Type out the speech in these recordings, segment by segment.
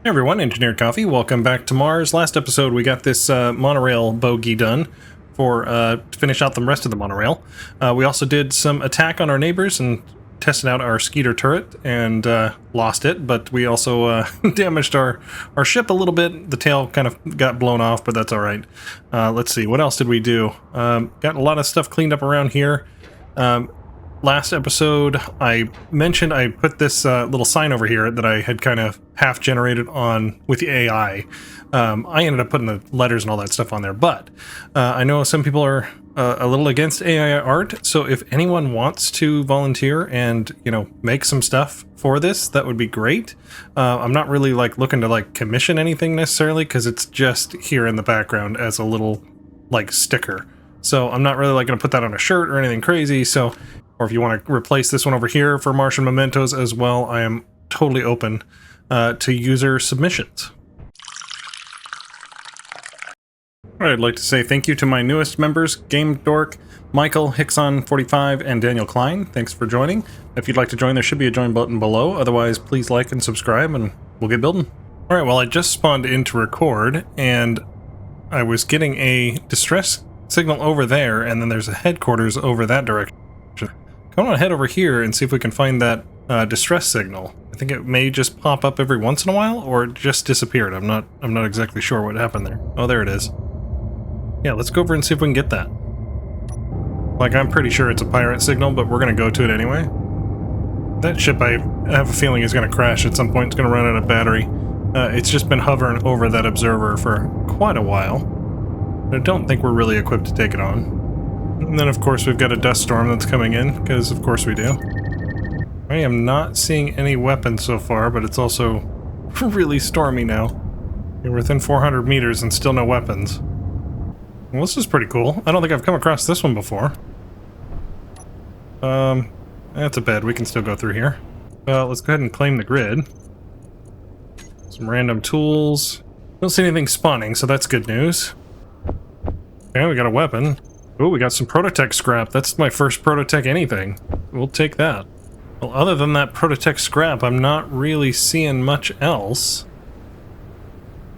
Hey everyone, Engineered Coffee. Welcome back to Mars. Last episode we got this monorail bogey done for to finish out the rest of the monorail. We also did some attack on our neighbors and tested out our Skeeter turret and lost it, but we also damaged our ship a little bit. The tail kind of got blown off, but that's alright. Let's see, what else did we do? Got a lot of stuff cleaned up around here. Last episode, I mentioned I put this little sign over here that I had kind of half-generated on with the AI. I ended up putting the letters and all that stuff on there, but I know some people are a little against AI art, so if anyone wants to volunteer and, you know, make some stuff for this, that would be great. I'm not really, like, looking to, like, commission anything necessarily, because it's just here in the background as a little, like, sticker. So I'm not really, like, going to put that on a shirt or anything crazy, so... Or if you want to replace this one over here for Martian mementos as well, I am totally open to user submissions. Alright, I'd like to say thank you to my newest members, Game Dork, Michael, Hickson45, and Daniel Klein. Thanks for joining. If you'd like to join, there should be a join button below. Otherwise, please like and subscribe, and we'll get building. Alright, well, I just spawned in to record, and I was getting a distress signal over there, and then there's a headquarters over that direction. I want to head over here and see if we can find that distress signal. I think it may just pop up every once in a while, or it just disappeared. I'm not exactly sure what happened there. Oh, there it is. Yeah, let's go over and see if we can get that. Like, I'm pretty sure it's a pirate signal, but we're going to go to it anyway. That ship, I have a feeling, is going to crash at some point. It's going to run out of battery. It's just been hovering over that observer for quite a while. I don't think we're really equipped to take it on. And then, of course, we've got a dust storm that's coming in, because of course we do. I am not seeing any weapons so far, but it's also really stormy now. We're within 400 meters and still no weapons. Well, this is pretty cool. I don't think I've come across this one before. That's a bed. We can still go through here. Let's go ahead and claim the grid. Some random tools. Don't see anything spawning, so that's good news. Okay, we got a weapon. Oh, we got some Prototech scrap. That's my first Prototech anything. We'll take that. Well, other than that Prototech scrap, I'm not really seeing much else.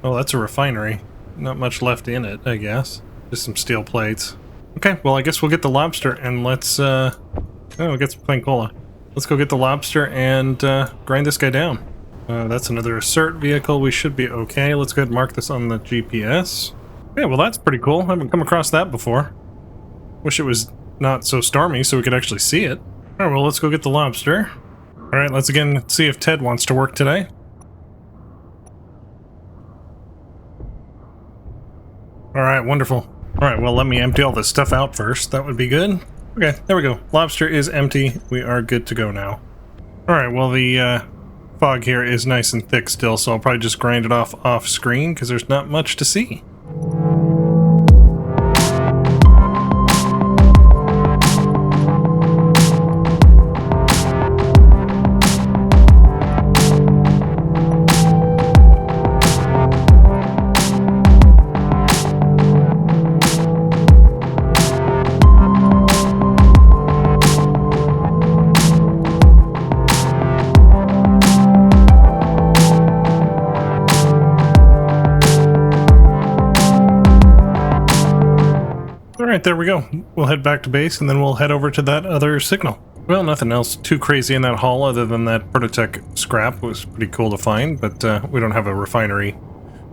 Oh, that's a refinery. Not much left in it, I guess. Just some steel plates. Okay, well, I guess we'll get the Lobster and let's, oh, we'll get some plain cola. Let's go get the Lobster and grind this guy down. That's another assert vehicle. We should be okay. Let's go ahead and mark this on the GPS. Yeah, well, that's pretty cool. I haven't come across that before. Wish it was not so stormy so we could actually see it. Alright, well, let's go get the Lobster. Alright, let's again see if Ted wants to work today. Alright, wonderful. Alright, well, let me empty all this stuff out first. That would be good. Okay, there we go. Lobster is empty. We are good to go now. Alright, well, the fog here is nice and thick still, so I'll probably just grind it off screen because there's not much to see. Alright, there we go. We'll head back to base and then we'll head over to that other signal. Well, nothing else too crazy in that haul other than that Prototech scrap. It was pretty cool to find, but we don't have a refinery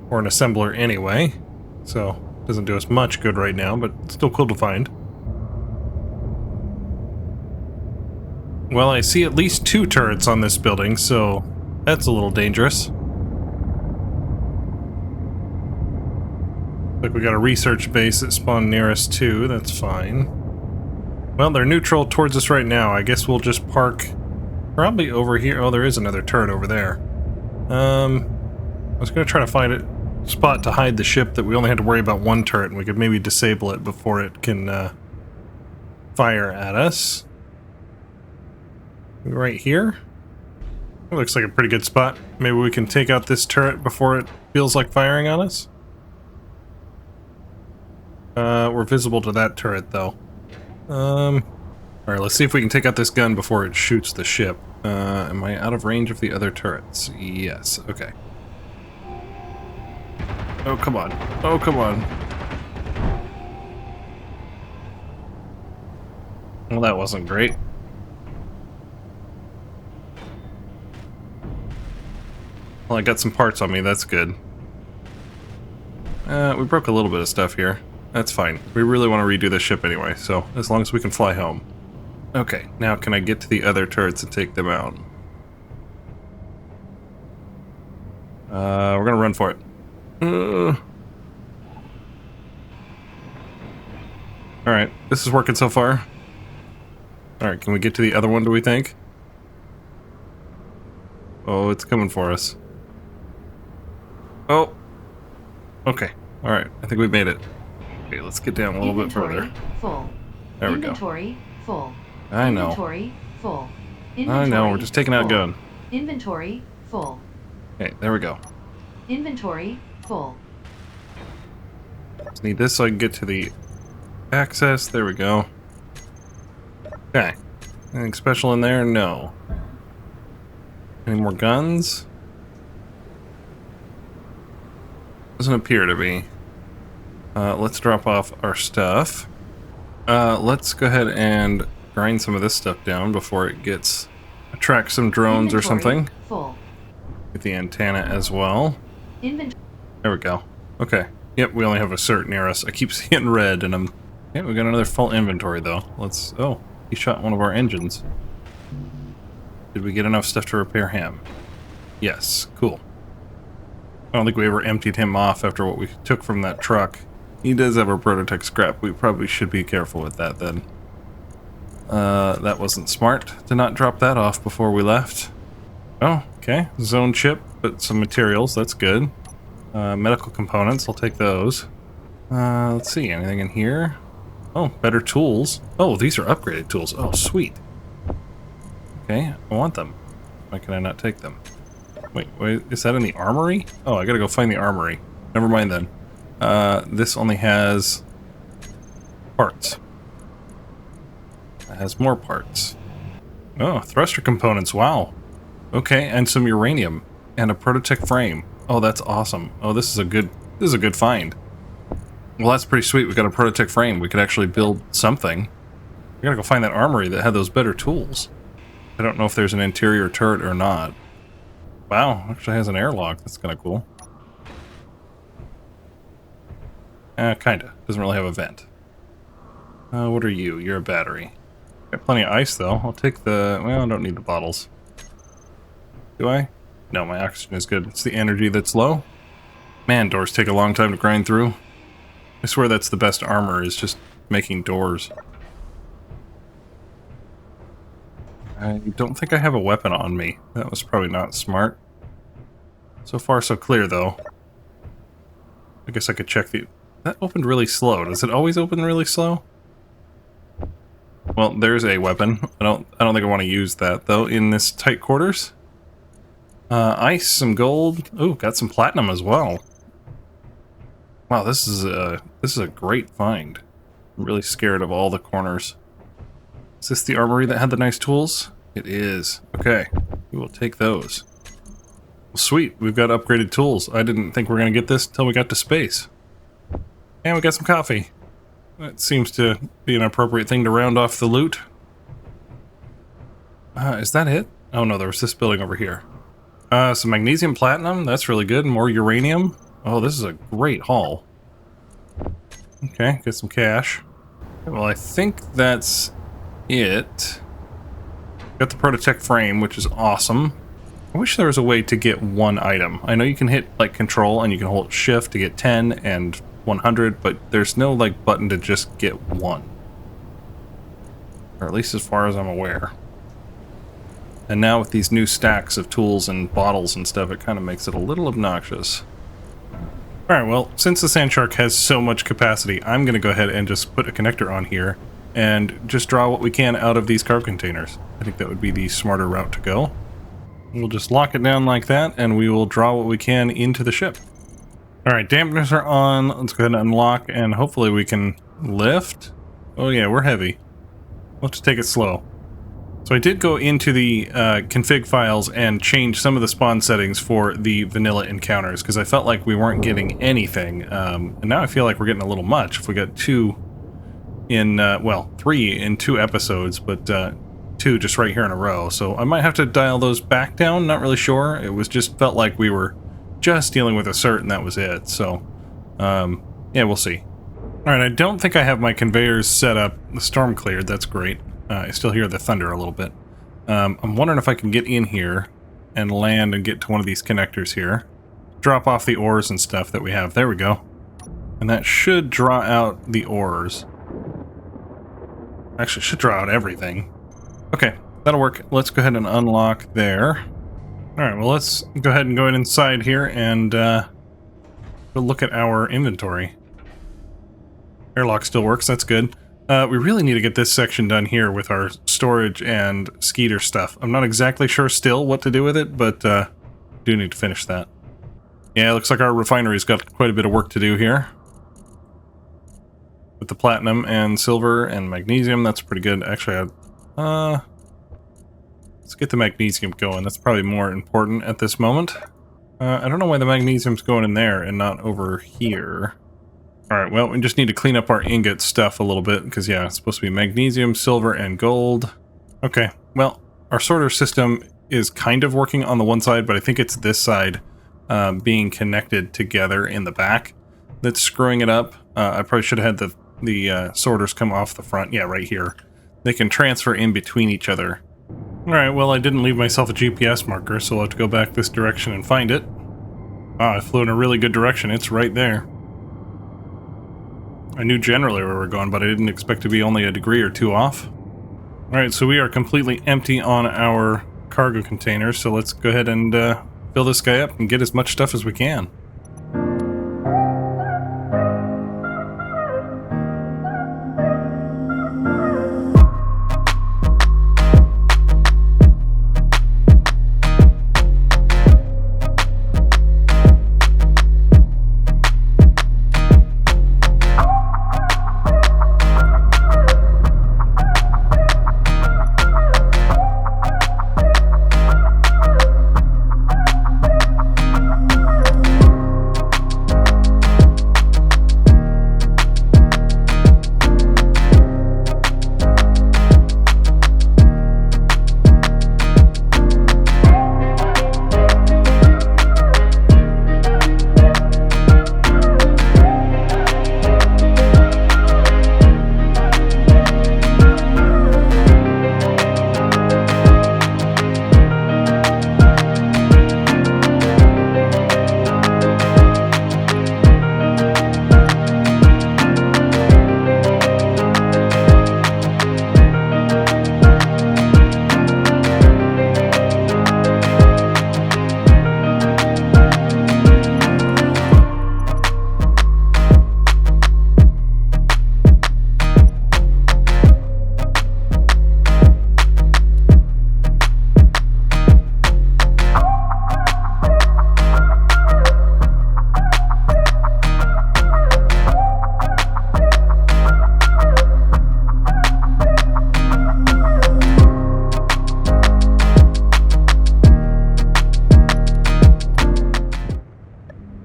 or an assembler anyway, so it doesn't do us much good right now, but it's still cool to find. Well, I see at least 2 turrets on this building, so that's a little dangerous. Like we got a research base that spawned near us too, that's fine. Well, they're neutral towards us right now. I guess we'll just park probably over here. Oh, there is another turret over there. I was going to try to find a spot to hide the ship that we only had to worry about 1 turret and we could maybe disable it before it can fire at us. Right here. It looks like a pretty good spot. Maybe we can take out this turret before it feels like firing on us. We're visible to that turret, though. Alright, let's see if we can take out this gun before it shoots the ship. Am I out of range of the other turrets? Yes, okay. Oh, come on. Oh, come on. Well, that wasn't great. Well, I got some parts on me. That's good. We broke a little bit of stuff here. That's fine. We really want to redo the ship anyway, so as long as we can fly home. Okay, now can I get to the other turrets and take them out? We're gonna run for it. Alright, this is working so far. Alright, can we get to the other one, do we think? Oh, it's coming for us. Oh! Okay, alright, I think we made it. Okay, let's get down a little bit further. Full. There we go. Inventory full. I know. Inventory full. I know, we're just taking out a gun. Inventory full. Okay, there we go. Inventory full. Just need this so I can get to the access. There we go. Okay. Anything special in there? No. Any more guns? Doesn't appear to be. Let's drop off our stuff. Let's go ahead and grind some of this stuff down before it gets... attract some drones or something. Full. Get the antenna as well. There we go. Okay. Yep, we only have a cert near us. I keep seeing red and I'm... Yeah, we got another full inventory though. Let's... Oh, he shot one of our engines. Did we get enough stuff to repair him? Yes, cool. I don't think we ever emptied him off after what we took from that truck. He does have a prototype scrap. We probably should be careful with that then. That wasn't smart to not drop that off before we left. Oh, okay. Zone chip, but some materials. That's good. Medical components. I'll take those. Let's see. Anything in here? Oh, better tools. Oh, these are upgraded tools. Oh, sweet. Okay, I want them. Why can I not take them? Wait, is that in the armory? Oh, I gotta go find the armory. Never mind then. This only has parts. It has more parts. Oh, thruster components, wow. Okay, and some uranium. And a prototype frame. Oh, that's awesome. Oh, this is a good find. Well, that's pretty sweet. We got a prototype frame. We could actually build something. We gotta go find that armory that had those better tools. I don't know if there's an interior turret or not. Wow, actually has an airlock. That's kind of cool. Kinda. Doesn't really have a vent. What are you? You're a battery. Got plenty of ice, though. I'll take the... Well, I don't need the bottles. Do I? No, my oxygen is good. It's the energy that's low. Man, doors take a long time to grind through. I swear that's the best armor, is just making doors. I don't think I have a weapon on me. That was probably not smart. So far, so clear, though. I guess I could check the... That opened really slow. Does it always open really slow? Well, there's a weapon. I don't think I want to use that, though, in this tight quarters. Ice, some gold. Ooh, got some platinum as well. Wow, this is a great find. I'm really scared of all the corners. Is this the armory that had the nice tools? It is. Okay, we will take those. Well, sweet, we've got upgraded tools. I didn't think we were going to get this until we got to space. And we got some coffee. That seems to be an appropriate thing to round off the loot. Is that it? Oh no, there was this building over here. Some magnesium platinum, that's really good. More uranium. Oh, this is a great haul. Okay, get some cash. Well, I think that's it. Got the prototype frame, which is awesome. I wish there was a way to get one item. I know you can hit like control and you can hold shift to get 10 and 100, but there's no like button to just get one. Or at least as far as I'm aware. And now with these new stacks of tools and bottles and stuff, it kind of makes it a little obnoxious. Alright, well, since the Sand Shark has so much capacity, I'm going to go ahead and just put a connector on here and just draw what we can out of these cargo containers. I think that would be the smarter route to go. We'll just lock it down like that, and we will draw what we can into the ship. Alright, dampeners are on. Let's go ahead and unlock, and hopefully we can lift. Oh yeah, we're heavy. We'll have to take it slow. So I did go into the config files and change some of the spawn settings for the vanilla encounters because I felt like we weren't getting anything. And now I feel like we're getting a little much. If we got 2 in, well, 3 in 2 episodes, but 2 just right here in a row. So I might have to dial those back down, not really sure. It was just felt like we were just dealing with a cert and that was it. So, yeah, we'll see. Alright, I don't think I have my conveyors set up. The storm cleared, that's great. I still hear the thunder a little bit. I'm wondering if I can get in here and land and get to one of these connectors here. Drop off the ores and stuff that we have. There we go. And that should draw out the ores. Actually, it should draw out everything. Okay, that'll work. Let's go ahead and unlock there. Alright, well let's go ahead and go inside here and go look at our inventory. Airlock still works, that's good. We really need to get this section done here with our storage and Skeeter stuff. I'm not exactly sure still what to do with it, but do need to finish that. Yeah, it looks like our refinery's got quite a bit of work to do here. With the platinum and silver and magnesium, that's pretty good. Actually, let's get the magnesium going. That's probably more important at this moment. I don't know why the magnesium's going in there and not over here. Alright, well, we just need to clean up our ingot stuff a little bit, because, yeah, it's supposed to be magnesium, silver, and gold. Okay, well, our sorter system is kind of working on the one side, but I think it's this side being connected together in the back that's screwing it up. I probably should have had the sorters come off the front. Yeah, right here. They can transfer in between each other. Alright, well, I didn't leave myself a GPS marker, so I'll have to go back this direction and find it. Ah, I flew in a really good direction. It's right there. I knew generally where we're going, but I didn't expect to be only a degree or 2 off. Alright, so we are completely empty on our cargo containers, so let's go ahead and fill this guy up and get as much stuff as we can.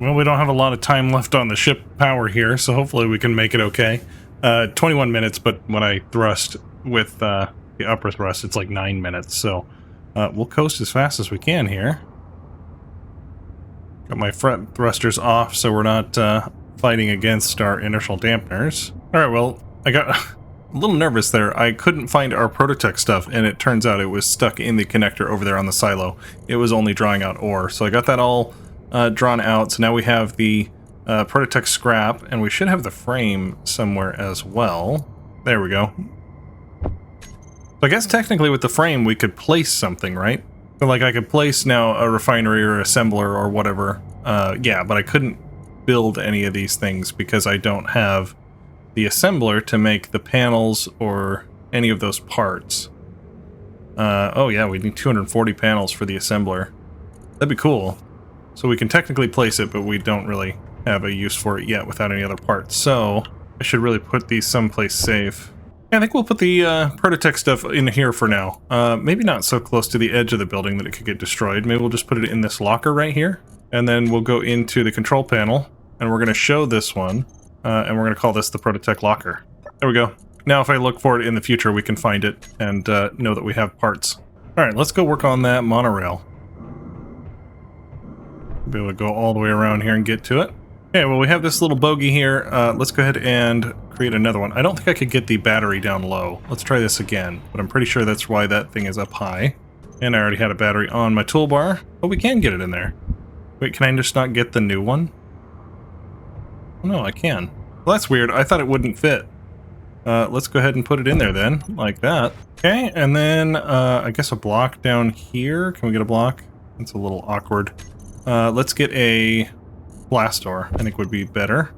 Well, we don't have a lot of time left on the ship power here, so hopefully we can make it okay. 21 minutes, but when I thrust with the upper thrust, it's like 9 minutes, so we'll coast as fast as we can here. Got my front thrusters off, so we're not fighting against our inertial dampeners. Alright, well, I got a little nervous there. I couldn't find our Prototech stuff, and it turns out it was stuck in the connector over there on the silo. It was only drawing out ore, so I got that all drawn out. So now we have the Prototech scrap, and we should have the frame somewhere as well. There we go. So I guess technically with the frame we could place something, right? So like I could place now a refinery or assembler or whatever. Yeah, but I couldn't build any of these things because I don't have the assembler to make the panels or any of those parts. Oh yeah, we need 240 panels for the assembler. That'd be cool. So we can technically place it, but we don't really have a use for it yet without any other parts. So I should really put these someplace safe. I think we'll put the Prototech stuff in here for now. Maybe not so close to the edge of the building that it could get destroyed. Maybe we'll just put it in this locker right here. And then we'll go into the control panel, and we're going to show this one, and we're going to call this the Prototech locker. There we go. Now if I look for it in the future, we can find it and know that we have parts. Alright, let's go work on that monorail. Be able to go all the way around here and get to it. Okay, well we have this little bogey here. Let's go ahead and create another one. I don't think I could get the battery down low. Let's try this again, but I'm pretty sure that's why that thing is up high. And I already had a battery on my toolbar, but we can get it in there. Wait, can I just not get the new one? Oh, no, I can. Well, that's weird. I thought it wouldn't fit. Let's go ahead and put it in there then, like that. Okay, and then I guess a block down here. Can we get a block? That's a little awkward. Let's get a blast door, I think would be better.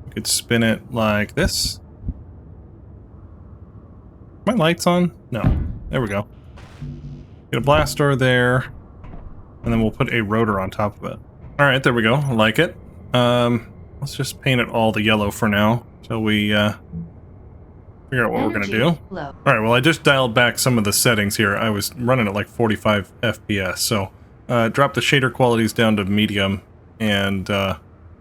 We could spin it like this. My lights on? No. There we go. Get a blast door there, and then we'll put a rotor on top of it. Alright, there we go. I like it. Let's just paint it all the yellow for now, till we figure out what we're gonna do. Alright, well I just dialed back some of the settings here. I was running at like 45 FPS, so drop the shader qualities down to medium, and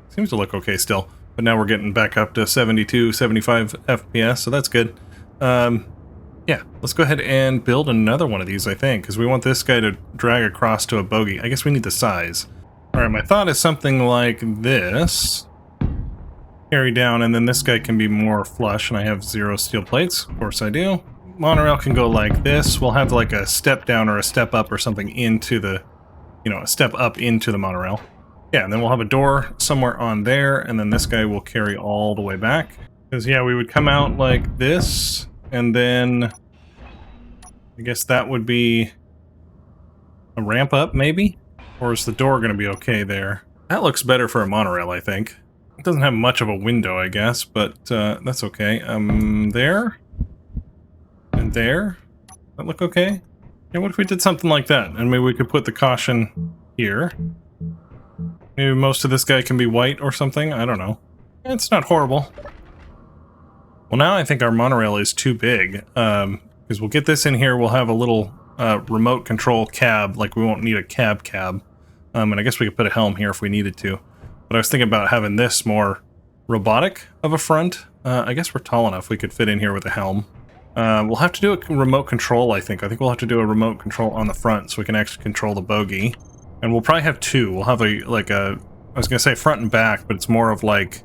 seems to look okay still. But now we're getting back up to 72, 75 FPS, so that's good. Yeah, let's go ahead and build another one of these, I think, because we want this guy to drag across to a bogey. I guess we need the size. Alright, my thought is something like this. Carry down, and then this guy can be more flush, and I have 0 steel plates. Of course I do. Monorail can go like this. We'll have like a step down or a step up or something into the, you know, a step up into the monorail. Yeah, and then we'll have a door somewhere on there, and then this guy will carry all the way back. Because, yeah, we would come out like this, and then I guess that would be a ramp up, maybe? Or is the door going to be okay there? That looks better for a monorail, I think. It doesn't have much of a window, I guess, but that's okay. There. And there. That look okay? Yeah, what if we did something like that? And maybe we could put the caution here. Maybe most of this guy can be white or something? I don't know. It's not horrible. Well, now I think our monorail is too big. Because we'll get this in here, we'll have a little remote control cab, like we won't need a cab. And I guess we could put a helm here if we needed to. But I was thinking about having this more robotic of a front. I guess we're tall enough we could fit in here with a helm. We'll have to do a remote control, I think. I think we'll have to do a remote control on the front so we can actually control the bogey. And we'll probably have two. We'll have I was going to say front and back, but it's more of like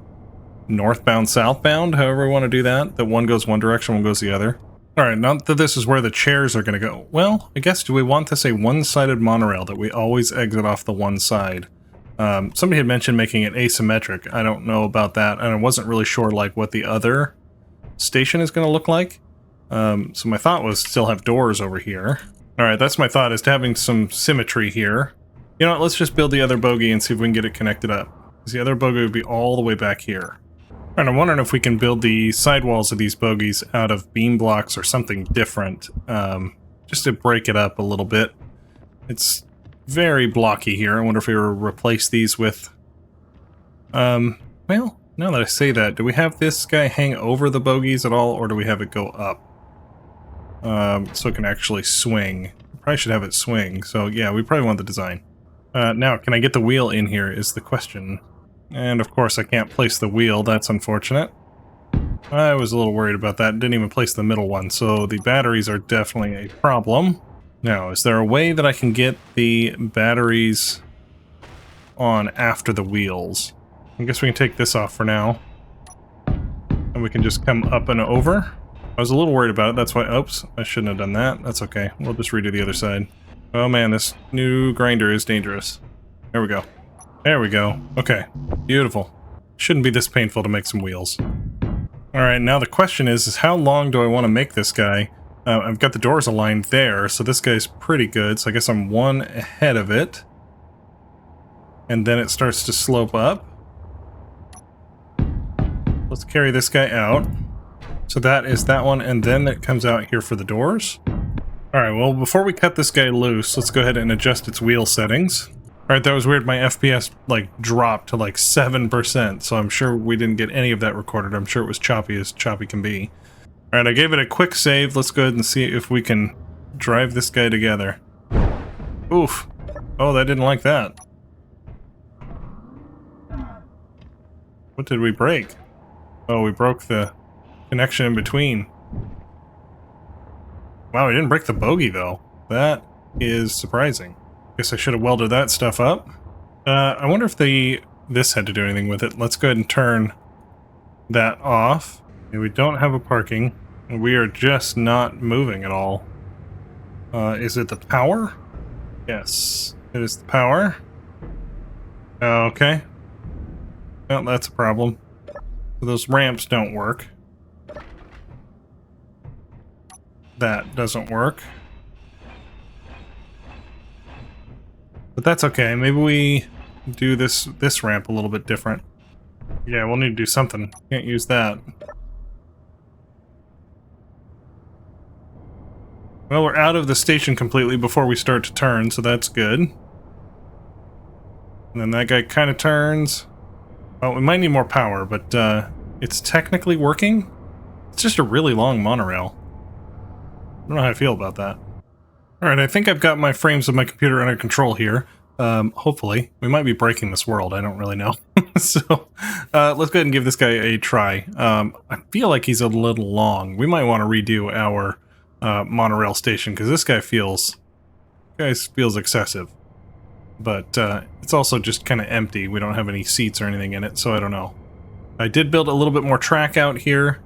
northbound, southbound, however we want to do that. That one goes one direction, one goes the other. Alright, not that this is where the chairs are going to go. Well, I guess, do we want this a one-sided monorail that we always exit off the one side? Somebody had mentioned making it asymmetric. I don't know about that, and I wasn't really sure like what the other station is going to look like. So my thought was still have doors over here. Alright, that's my thought, is to having some symmetry here. You know what, let's just build the other bogey and see if we can get it connected up. Because the other bogey would be all the way back here. And I'm wondering if we can build the sidewalls of these bogies out of beam blocks or something different. Just to break it up a little bit. It's very blocky here. I wonder if we were to replace these with... well, now that I say that, do we have this guy hang over the bogies at all, or do we have it go up? So it can actually swing. Probably should have it swing, so yeah, we probably want the design. Now, can I get the wheel in here is the question. And of course I can't place the wheel, that's unfortunate. I was a little worried about that, didn't even place the middle one, so the batteries are definitely a problem. Now, is there a way that I can get the batteries on after the wheels? I guess we can take this off for now. And we can just come up and over. I was a little worried about it, that's why, oops, I shouldn't have done that. That's okay, we'll just redo the other side. Oh man, this new grinder is dangerous. There we go. There we go. Okay, beautiful. Shouldn't be this painful to make some wheels. Alright, now the question is how long do I want to make this guy? I've got the doors aligned there, so this guy's pretty good, so I guess I'm one ahead of it. And then it starts to slope up. Let's carry this guy out. So that is that one, and then it comes out here for the doors. Alright, well, before we cut this guy loose, let's go ahead and adjust its wheel settings. Alright, that was weird. My FPS, like, dropped to, like, 7%, so I'm sure we didn't get any of that recorded. I'm sure it was choppy as choppy can be. Alright, I gave it a quick save. Let's go ahead and see if we can drive this guy together. Oof. Oh, that didn't like that. What did we break? Oh, we broke the connection in between. Wow, we didn't break the bogey, though. That is surprising. Guess I should have welded that stuff up. I wonder if this had to do anything with it. Let's go ahead and turn that off. Okay, we don't have a parking. And we are just not moving at all. Is it the power? Yes, it is the power. Okay. Well, that's a problem. So those ramps don't work. That doesn't work. But that's okay. Maybe we do this ramp a little bit different. Yeah, we'll need to do something. Can't use that. Well, we're out of the station completely before we start to turn, so that's good. And then that guy kind of turns. Oh, we might need more power, but it's technically working. It's just a really long monorail. I don't know how I feel about that. Alright, I think I've got my frames of my computer under control here. Hopefully. We might be breaking this world, I don't really know. So, let's go ahead and give this guy a try. I feel like he's a little long. We might want to redo our monorail station, because this guy feels excessive. But it's also just kind of empty. We don't have any seats or anything in it, so I don't know. I did build a little bit more track out here,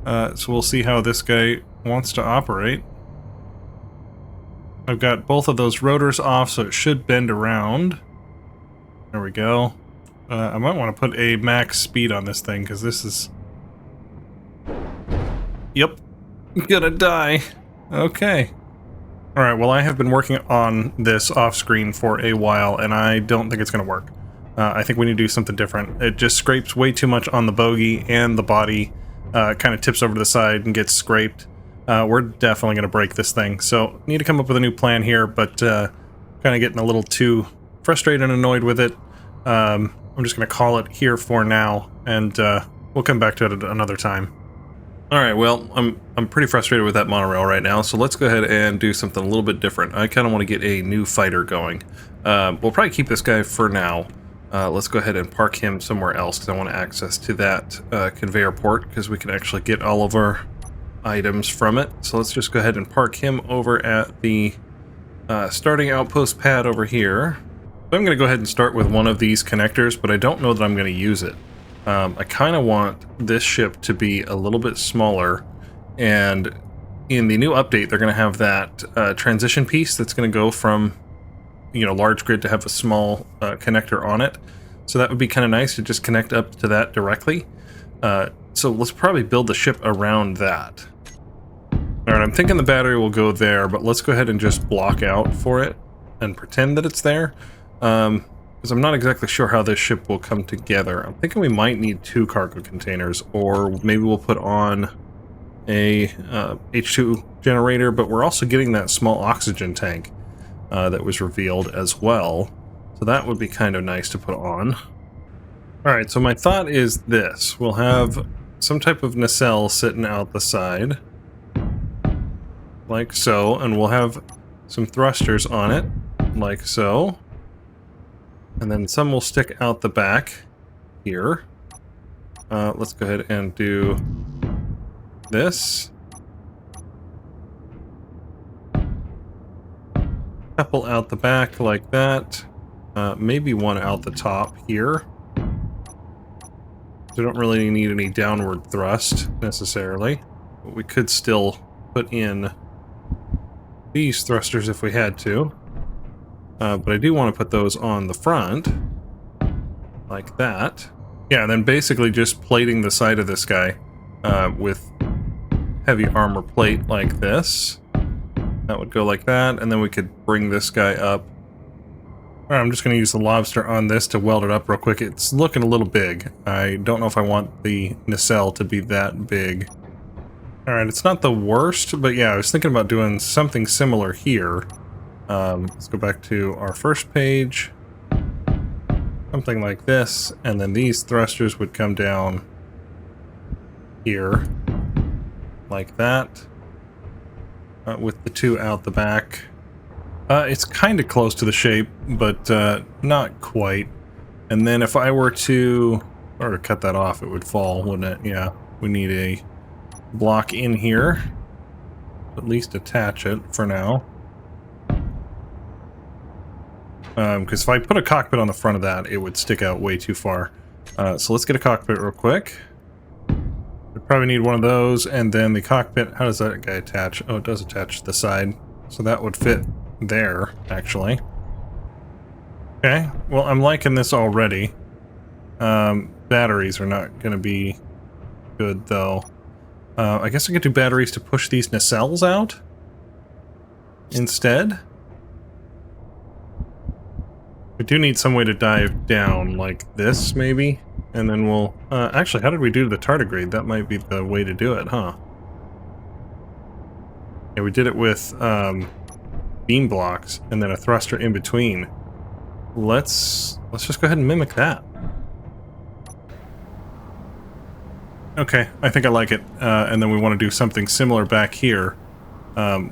so we'll see how this guy wants to operate. I've got both of those rotors off, so it should bend around. There we go. I might want to put a max speed on this thing, because this is... Yep. Gonna die. Okay. Alright, well I have been working on this off-screen for a while, and I don't think it's gonna work. I think we need to do something different. It just scrapes way too much on the bogey, and the body kind of tips over to the side and gets scraped. We're definitely gonna break this thing, so need to come up with a new plan here, but kind of getting a little too frustrated and annoyed with it. I'm just gonna call it here for now, and we'll come back to it at another time. Alright, well, I'm pretty frustrated with that monorail right now, so let's go ahead and do something a little bit different. I kind of want to get a new fighter going. We'll probably keep this guy for now. Let's go ahead and park him somewhere else, because I want access to that conveyor port, because we can actually get all of our items from it. So let's just go ahead and park him over at the starting outpost pad over here. I'm going to go ahead and start with one of these connectors, but I don't know that I'm going to use it. I kind of want this ship to be a little bit smaller, and in the new update they're going to have that transition piece that's going to go from, you know, large grid to have a small connector on it. So that would be kind of nice to just connect up to that directly. So let's probably build the ship around that. Alright, I'm thinking the battery will go there, but let's go ahead and just block out for it and pretend that it's there. Because I'm not exactly sure how this ship will come together. I'm thinking we might need 2 cargo containers, or maybe we'll put on a H2 generator, but we're also getting that small oxygen tank that was revealed as well. So that would be kind of nice to put on. Alright, so my thought is this. We'll have some type of nacelle sitting out the side, like so, and we'll have some thrusters on it, like so. And then some will stick out the back here. Let's go ahead and do this. Couple out the back like that. Maybe one out the top here. We don't really need any downward thrust necessarily, but we could still put in these thrusters if we had to. But I do want to put those on the front, like that. Yeah, and then basically just plating the side of this guy with heavy armor plate like this. That would go like that, and then we could bring this guy up. Alright, I'm just going to use the Lobster on this to weld it up real quick. It's looking a little big. I don't know if I want the nacelle to be that big. Alright, it's not the worst, but yeah, I was thinking about doing something similar here. Let's go back to our first page. Something like this, and then these thrusters would come down here. like that. With the two out the back. It's kind of close to the shape, but not quite. And then if I were to cut that off, it would fall, wouldn't it? Yeah, we need a block in here. At least attach it for now. Because if I put a cockpit on the front of that, it would stick out way too far. So let's get a cockpit real quick. We probably need one of those, and then the cockpit, how does that guy attach? Oh, it does attach to the side. So that would fit there, actually. Okay, well, I'm liking this already. Batteries are not going to be good, though. I guess I could do batteries to push these nacelles out instead. We do need some way to dive down, like this, maybe? And then we'll... actually, how did we do the tardigrade? That might be the way to do it, huh? Yeah, we did it with beam blocks, and then a thruster in between. Let's just go ahead and mimic that. Okay, I think I like it. And then we want to do something similar back here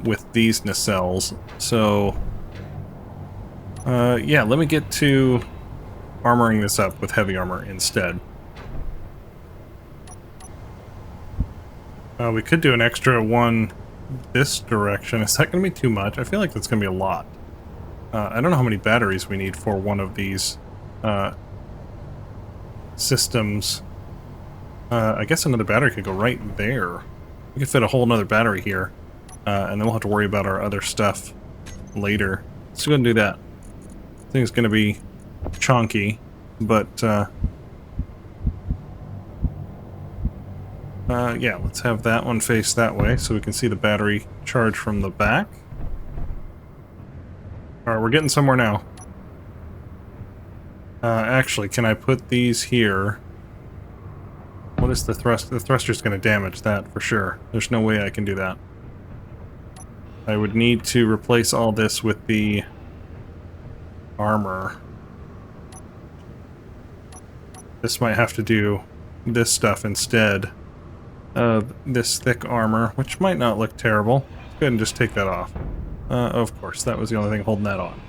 with these nacelles. So... yeah, let me get to armoring this up with heavy armor instead. We could do an extra one this direction. Is that going to be too much? I feel like that's going to be a lot. I don't know how many batteries we need for one of these systems. I guess another battery could go right there. We could fit a whole nother battery here. And then we'll have to worry about our other stuff later. Let's go ahead and do that. I think it's going to be chonky, but yeah, let's have that one face that way so we can see the battery charge from the back. Alright, we're getting somewhere now. Actually, can I put these here? What is the thrust? The thruster's going to damage that for sure. There's no way I can do that. I would need to replace all this with the armor. This might have to do this stuff instead of this thick armor, which might not look terrible. Let's go ahead and just take that off. Of course, that was the only thing holding that on.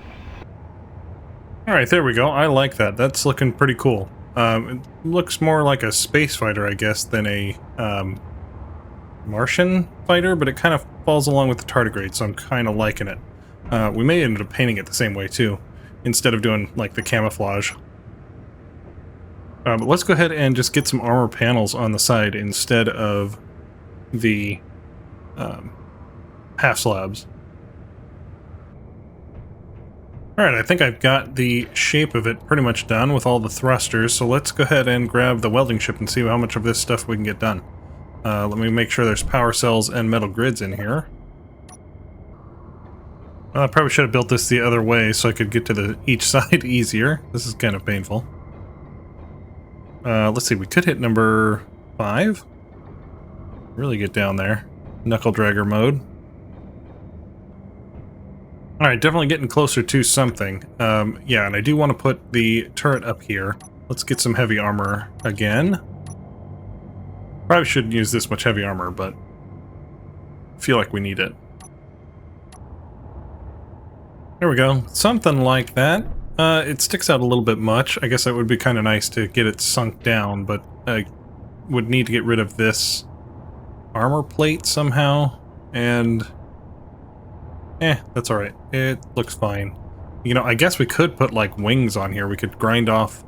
Alright, there we go. I like that. That's looking pretty cool. It looks more like a space fighter, I guess, than a Martian fighter, but it kind of falls along with the tardigrade, so I'm kind of liking it. We may end up painting it the same way, too, instead of doing, like, the camouflage. But let's go ahead and just get some armor panels on the side instead of the half slabs. Alright, I think I've got the shape of it pretty much done with all the thrusters, so let's go ahead and grab the welding ship and see how much of this stuff we can get done. Let me make sure there's power cells and metal grids in here. I probably should have built this the other way so I could get to each side easier. This is kind of painful. Let's see, we could hit number 5. Really get down there. Knuckle dragger mode. Alright, definitely getting closer to something. Yeah, and I do want to put the turret up here. Let's get some heavy armor again. Probably shouldn't use this much heavy armor, but I feel like we need it. There we go. Something like that. It sticks out a little bit much. I guess that would be kind of nice to get it sunk down, but I would need to get rid of this armor plate somehow, and that's alright. It looks fine. You know, I guess we could put, like, wings on here. We could grind off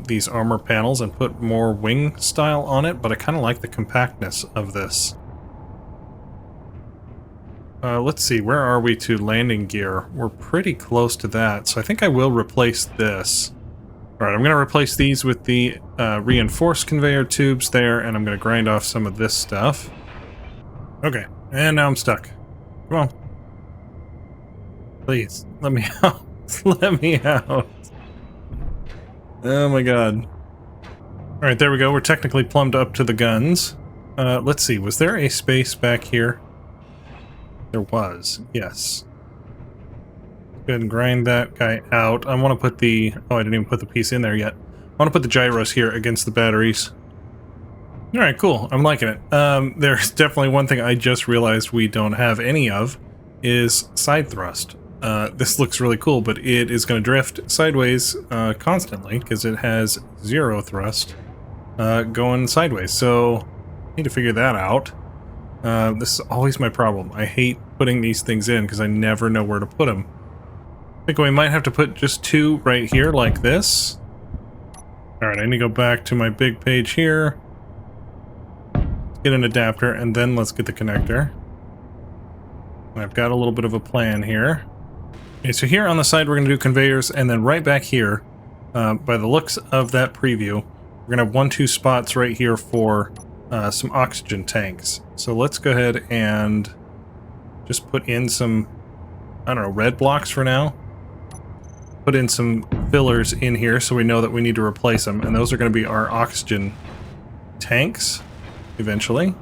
these armor panels and put more wing style on it, but I kind of like the compactness of this. Let's see, where are we to landing gear? We're pretty close to that, so I think I will replace this. Alright, I'm going to replace these with the reinforced conveyor tubes there, and I'm going to grind off some of this stuff. Okay, and now I'm stuck. Come on. Please, let me out. Let me out. Oh my god. Alright, there we go. We're technically plumbed up to the guns. Let's see, was there a space back here? There was, yes. Go ahead and grind that guy out. I want to put the... Oh, I didn't even put the piece in there yet. I want to put the gyros here against the batteries. All right, cool. I'm liking it. There's definitely one thing I just realized we don't have any of is side thrust. This looks really cool, but it is going to drift sideways constantly because it has 0 thrust going sideways. So I need to figure that out. This is always my problem. I hate putting these things in because I never know where to put them. I think we might have to put just 2 right here like this. All right, I need to go back to my big page here. Get an adapter, and then let's get the connector. I've got a little bit of a plan here. Okay, so here on the side we're going to do conveyors, and then right back here, by the looks of that preview, we're going to have 1-2 spots right here for some oxygen tanks. So let's go ahead and just put in some, I don't know, red blocks for now. Put in some fillers in here so we know that we need to replace them, and those are going to be our oxygen tanks. Eventually.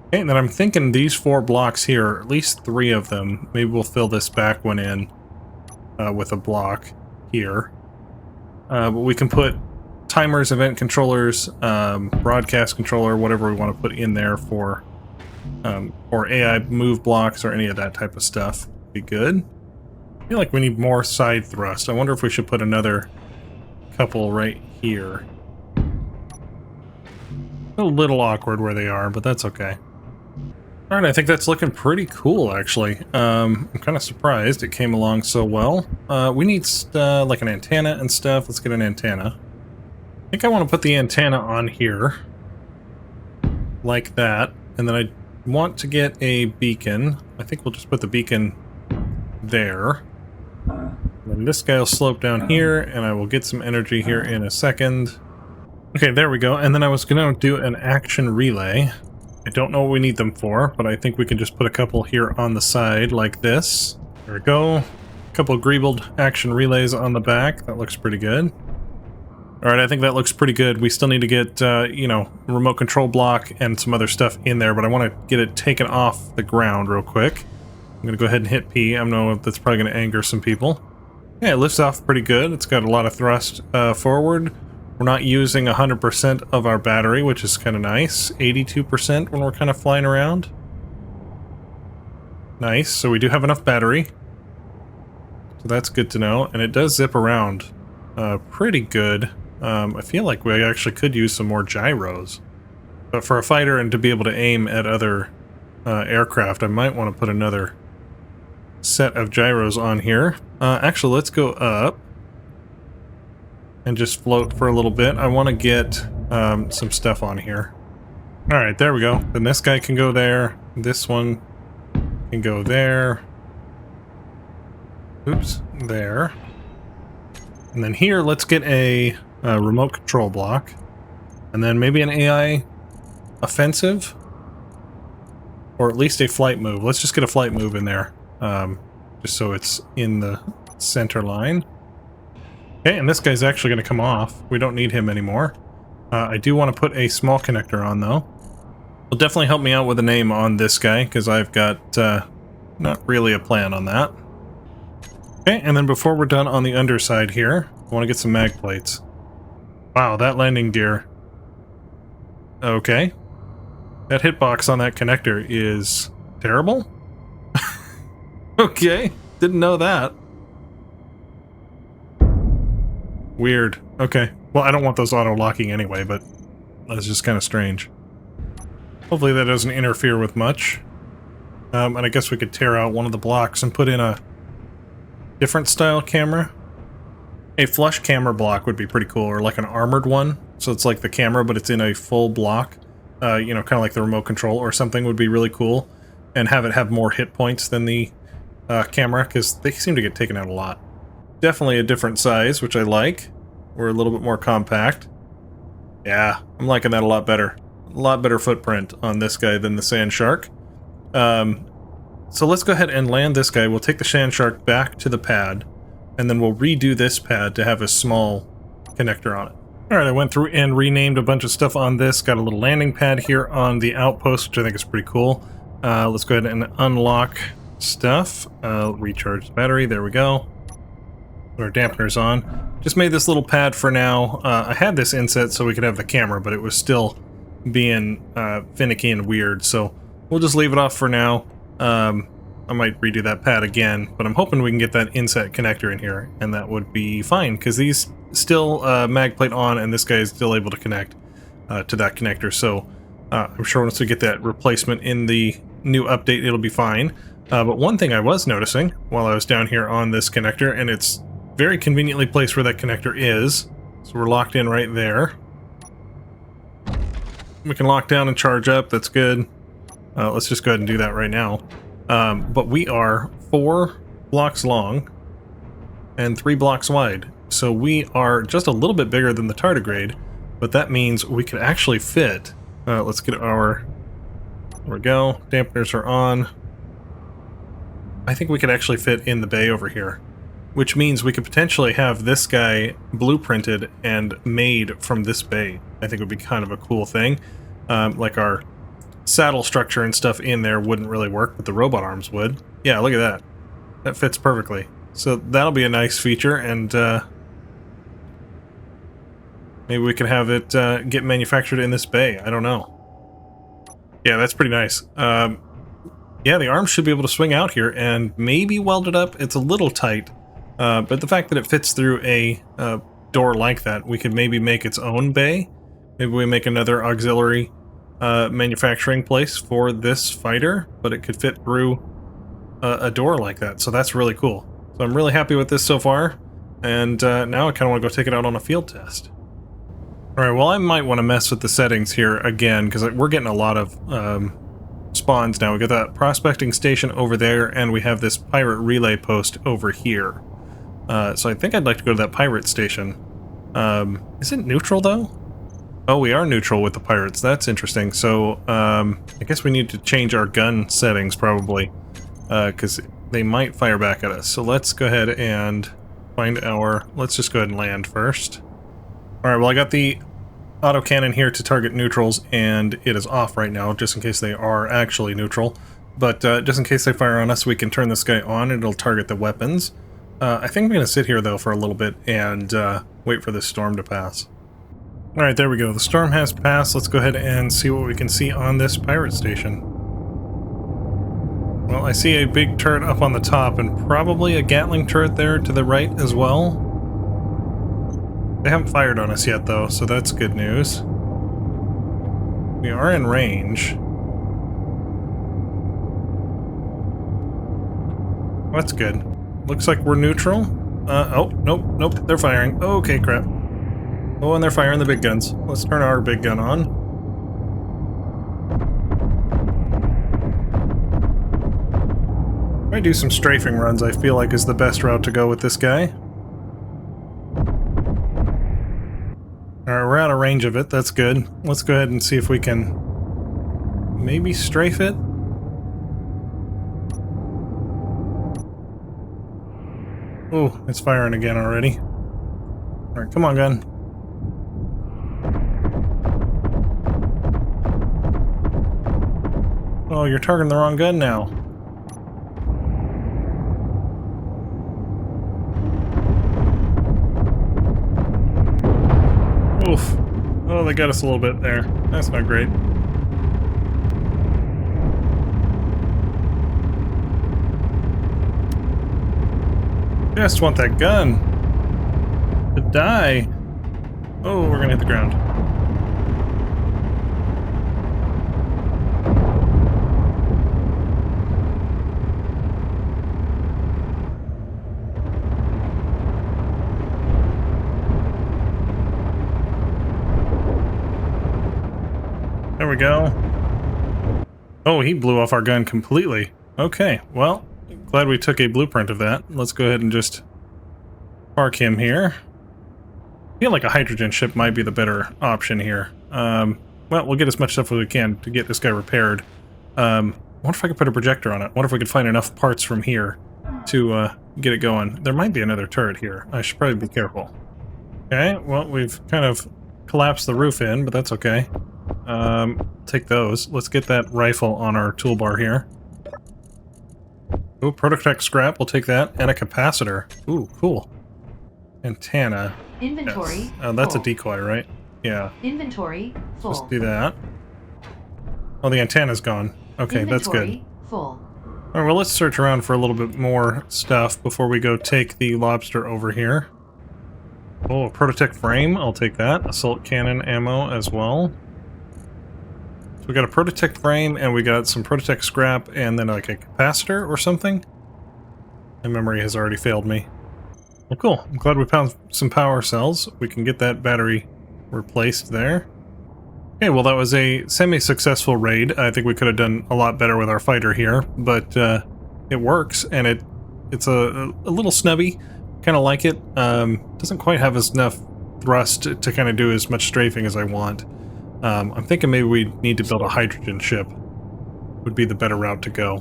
Okay, and then I'm thinking these 4 blocks here, at least 3 of them, maybe we'll fill this back one in with a block here. But we can put timers, event controllers, broadcast controller, whatever we want to put in there for or AI move blocks or any of that type of stuff. Be good. I feel like we need more side thrust. I wonder if we should put another couple right here. A little awkward where they are, but that's okay. Alright, I think that's looking pretty cool, actually. I'm kind of surprised it came along so well. We need like an antenna and stuff. Let's get an antenna. I think I want to put the antenna on here. Like that. And then I want to get a beacon. I think we'll just put the beacon there. And this guy will slope down here, and I will get some energy here in a second. Okay, there we go. And then I was going to do an action relay. I don't know what we need them for, but I think we can just put a couple here on the side like this. There we go. A couple of greebled action relays on the back. That looks pretty good. Alright, I think that looks pretty good. We still need to get, you know, remote control block and some other stuff in there, but I want to get it taken off the ground real quick. I'm going to go ahead and hit P. I know that's probably going to anger some people. Yeah, it lifts off pretty good. It's got a lot of thrust forward. We're not using 100% of our battery, which is kind of nice. 82% when we're kind of flying around. Nice, so we do have enough battery. So that's good to know. And it does zip around pretty good. I feel like we actually could use some more gyros. But for a fighter and to be able to aim at other aircraft, I might want to put another set of gyros on here. Actually, let's go up and just float for a little bit. I want to get some stuff on here. Alright, there we go. Then this guy can go there. This one can go there. Oops, there. And then here, let's get a remote control block. And then maybe an AI offensive? Or at least a flight move. Let's just get a flight move in there. Just so it's in the center line. Okay, and this guy's actually going to come off. We don't need him anymore. I do want to put a small connector on, though. It'll definitely help me out with a name on this guy, because I've got not really a plan on that. Okay, and then before we're done on the underside here, I want to get some mag plates. Wow, that landing gear. Okay. That hitbox on that connector is terrible? Okay, didn't know that. Weird. Okay. Well, I don't want those auto-locking anyway, but that's just kind of strange. Hopefully that doesn't interfere with much. And I guess we could tear out one of the blocks and put in a different style camera. A flush camera block would be pretty cool, or like an armored one. So it's like the camera, but it's in a full block. You know, kind of like the remote control or something would be really cool. And have it have more hit points than the camera, because they seem to get taken out a lot. Definitely a different size, which I like. We're a little bit more compact. Yeah, I'm liking that a lot better. A lot better footprint on this guy than the Sand Shark. So let's go ahead and land this guy. We'll take the Sand Shark back to the pad, and then we'll redo this pad to have a small connector on it. Alright, I went through and renamed a bunch of stuff on this. Got a little landing pad here on the outpost, which I think is pretty cool. Let's go ahead and unlock stuff. Recharge the battery. There we go. Put our dampeners on. Just made this little pad for now. I had this inset so we could have the camera, but it was still being finicky and weird, so we'll just leave it off for now. I might redo that pad again, but I'm hoping we can get that inset connector in here, and that would be fine, because these still mag plate on, and this guy is still able to connect to that connector, so I'm sure once we get that replacement in the new update, it'll be fine. But one thing I was noticing while I was down here on this connector, and it's very conveniently placed where that connector is, so we're locked in right there. We can lock down and charge up, that's good. Let's just go ahead and do that right now. But we are 4 blocks long and 3 blocks wide, so we are just a little bit bigger than the tardigrade, but that means we could actually fit. Let's get our, there we go, dampeners are on. I think we could actually fit in the bay over here, which means we could potentially have this guy blueprinted and made from this bay. I think it would be kind of a cool thing. Like our saddle structure and stuff in there wouldn't really work, but the robot arms would. Yeah, look at that. That fits perfectly. So that'll be a nice feature, and maybe we can have it get manufactured in this bay. I don't know. Yeah, that's pretty nice. Yeah, the arms should be able to swing out here and maybe weld it up. It's a little tight, but the fact that it fits through a door like that, we could maybe make its own bay. Maybe we make another auxiliary manufacturing place for this fighter, but it could fit through a door like that, so that's really cool. So I'm really happy with this so far, and now I kind of want to go take it out on a field test. Alright, well I might want to mess with the settings here again, because we're getting a lot of spawns now. We got that prospecting station over there, and we have this pirate relay post over here. So I think I'd like to go to that pirate station. Is it neutral though? Oh, we are neutral with the pirates. That's interesting. So I guess we need to change our gun settings probably, because they might fire back at us. So let's go ahead and find our... Let's just go ahead and land first. Alright, well I got the autocannon here to target neutrals, and it is off right now, just in case they are actually neutral. But just in case they fire on us, we can turn this guy on, and it'll target the weapons. I think I'm going to sit here, though, for a little bit, and wait for this storm to pass. Alright, there we go. The storm has passed. Let's go ahead and see what we can see on this pirate station. Well, I see a big turret up on the top, and probably a Gatling turret there to the right as well. They haven't fired on us yet, though, so that's good news. We are in range. That's good. Looks like we're neutral. Oh, nope, they're firing. Okay, crap. Oh, and they're firing the big guns. Let's turn our big gun on. Might do some strafing runs, I feel like is the best route to go with this guy. Alright, we're out of range of it, that's good. Let's go ahead and see if we can maybe strafe it. Oh, it's firing again already. Alright, come on, gun. Oh, you're targeting the wrong gun now. Oof. Oh, they got us a little bit there. That's not great. Just want that gun to die. Oh, we're gonna hit the ground. There we go. Oh, he blew off our gun completely. Okay, well, glad we took a blueprint of that. Let's go ahead and just park him here. I feel like a hydrogen ship might be the better option here. Well, we'll get as much stuff as we can to get this guy repaired. I wonder if I could put a projector on it. I wonder if we could find enough parts from here to get it going. There might be another turret here. I should probably be careful. Okay, well, we've kind of collapsed the roof in, but that's okay. Take those. Let's get that rifle on our toolbar here. Oh, prototech scrap, we'll take that. And a capacitor. Ooh, cool. Antenna. Inventory. Yes. That's a decoy, right? Yeah. Inventory full. Let's do that. Oh, the antenna's gone. Okay, that's good. Inventory full. Alright, well, let's search around for a little bit more stuff before we go take the lobster over here. Oh, a prototech frame. I'll take that. Assault cannon ammo as well. So we got a prototech frame, and we got some prototech scrap, and then like a capacitor or something. My memory has already failed me. Well, cool. I'm glad we found some power cells. We can get that battery replaced there. Okay, well, that was a semi-successful raid. I think we could have done a lot better with our fighter here, but it works, and it's a little snubby. Kind of like it. Doesn't quite have enough thrust to kind of do as much strafing as I want. I'm thinking maybe we need to build a hydrogen ship. Would be the better route to go.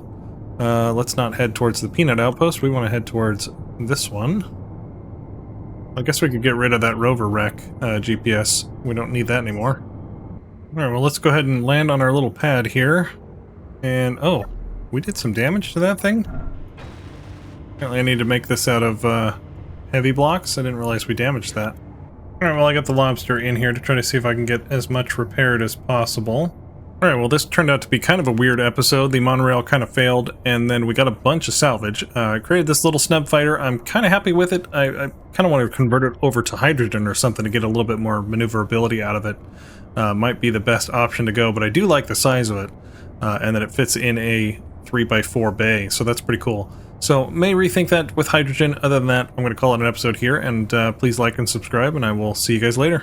Let's not head towards the peanut outpost. We want to head towards this one. I guess we could get rid of that rover wreck GPS. We don't need that anymore. Alright, well, let's go ahead and land on our little pad here. And, oh, we did some damage to that thing? Apparently I need to make this out of heavy blocks. I didn't realize we damaged that. Alright, well, I got the lobster in here to try to see if I can get as much repaired as possible. Alright, well, this turned out to be kind of a weird episode. The monorail kind of failed, and then we got a bunch of salvage. I created this little snub fighter. I'm kind of happy with it. I kind of want to convert it over to hydrogen or something to get a little bit more maneuverability out of it. Might be the best option to go, but I do like the size of it, and that it fits in a 3x4 bay, so that's pretty cool. So, may rethink that with hydrogen. Other than that, I'm going to call it an episode here, and please like and subscribe, and I will see you guys later.